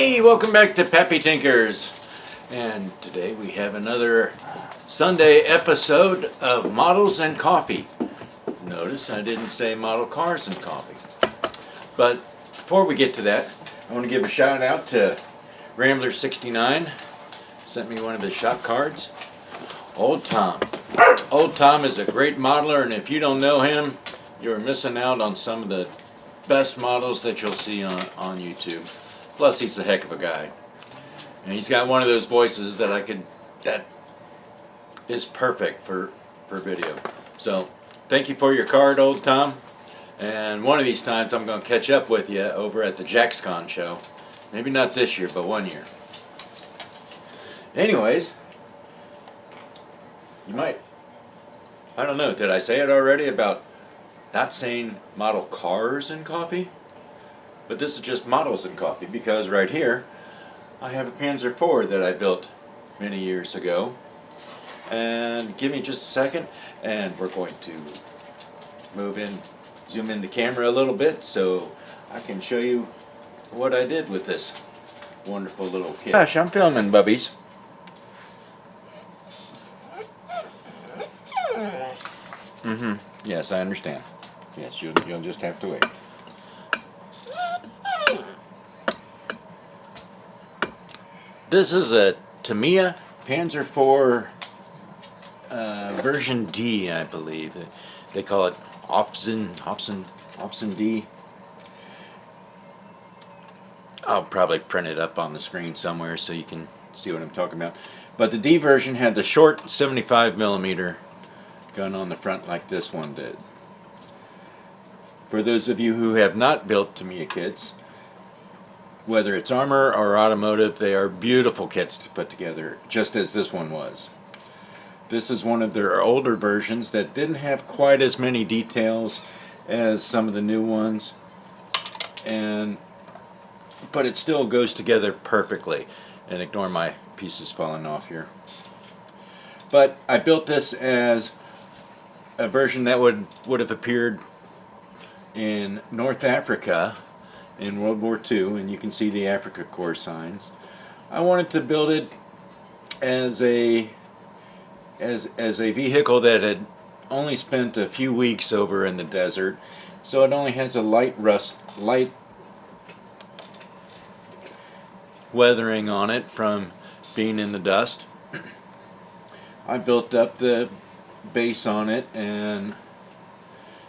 Hey, welcome back to Pappy Tinkers, and today we have another Sunday episode of Models and Coffee. Notice I didn't say model cars and coffee. But before we get to that, I want to give a shout out to Rambler69. Sent me one of his shop cards. Old Tom. Old Tom is a great modeler, and if you don't know him, you're missing out on some of the best models that you'll see on YouTube. Plus, he's a heck of a guy. And he's got one of those voices that is perfect for video. So, thank you for your card, Old Tom. And one of these times I'm going to catch up with you over at the JaxCon show. Maybe not this year, but one year. Anyways, you might, I don't know, did I say it already about not saying model cars and coffee? But this is just models and coffee, because right here I have a Panzer IV that I built many years ago. And give me just a second and we're going to zoom in the camera a little bit so I can show you what I did with this wonderful little kit. Gosh, I'm filming, bubbies. Yes, I understand. Yes, you'll just have to wait. This is a Tamiya Panzer IV version D, I believe. They call it Option D. I'll probably print it up on the screen somewhere so you can see what I'm talking about. But the D version had the short 75mm gun on the front like this one did. For those of you who have not built Tamiya kits, whether it's armor or automotive, they are beautiful kits to put together, just as this one was. This is one of their older versions that didn't have quite as many details as some of the new ones, but it still goes together perfectly. And ignore my pieces falling off here. But I built this as a version that would have appeared in North Africa in World War II, and you can see the Africa Corps signs. I wanted to build it as a vehicle that had only spent a few weeks over in the desert, so it only has a light weathering on it from being in the dust. I built up the base on it and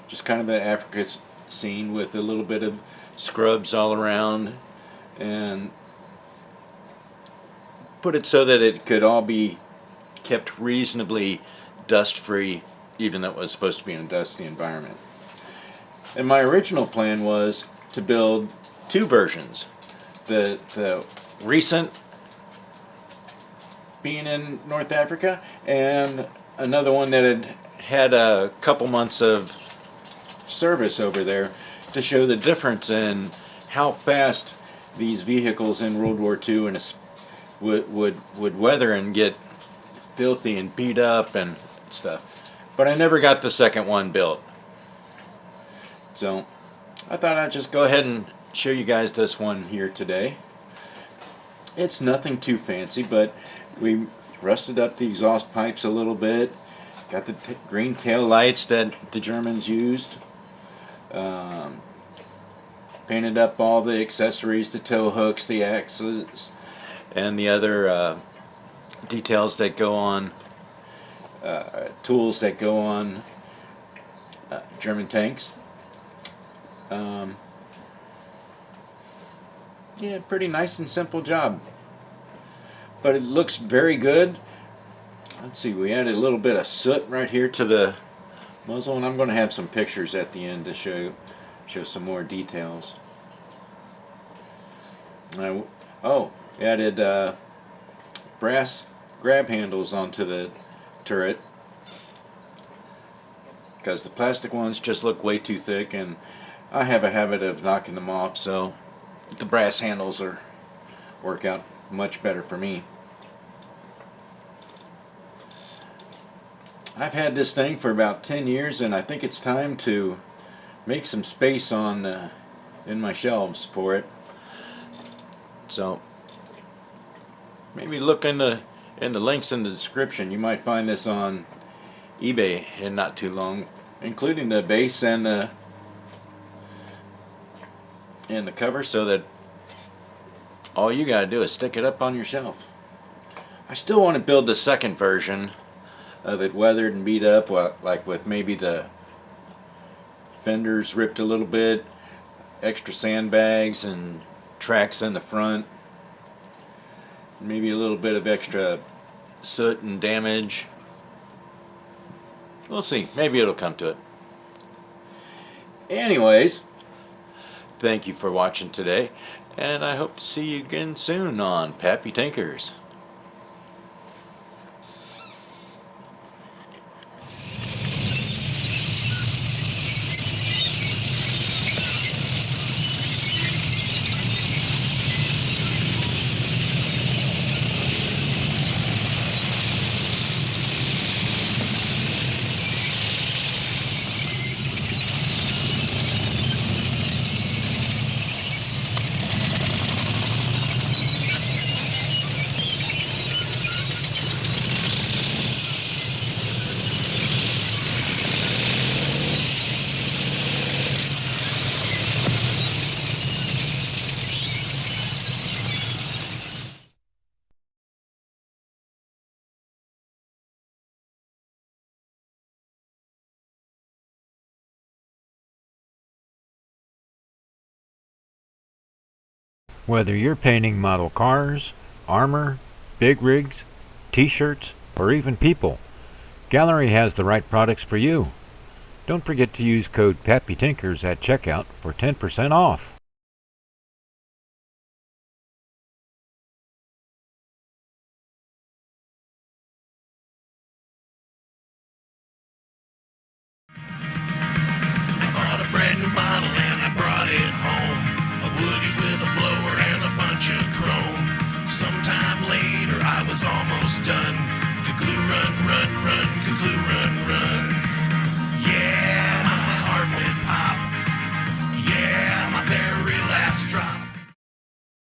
just kind of the Africa scene with a little bit of scrubs all around, and put it so that it could all be kept reasonably dust free, even though it was supposed to be in a dusty environment. And my original plan was to build two versions. The recent being in North Africa, and another one that had a couple months of service over there, to show the difference in how fast these vehicles in World War II would weather and get filthy and beat up and stuff. But I never got the second one built. So I thought I'd just go ahead and show you guys this one here today. It's nothing too fancy, but we rusted up the exhaust pipes a little bit. Got the green tail lights that the Germans used. Painted up all the accessories, the tow hooks, the axles, and the other details that go on, tools that go on German tanks. Yeah, pretty nice and simple job. But it looks very good. Let's see, we added a little bit of soot right here to the muzzle, and I'm going to have some pictures at the end to show some more details. Added brass grab handles onto the turret, because the plastic ones just look way too thick, and I have a habit of knocking them off, so the brass handles work out much better for me. I've had this thing for about 10 years, and I think it's time to make some space in my shelves for it. So maybe look in the links in the description. You might find this on eBay in not too long, including the base and the cover, so that all you gotta do is stick it up on your shelf. I still want to build the second version of it, weathered and beat up, like with maybe the fenders ripped a little bit, extra sandbags and tracks in the front, maybe a little bit of extra soot and damage. We'll see. Maybe it'll come to it. Anyways, thank you for watching today, and I hope to see you again soon on Pappy Tinkers. Whether you're painting model cars, armor, big rigs, t-shirts, or even people, Gallery has the right products for you. Don't forget to use code PAPPYTINKERS at checkout for 10% off.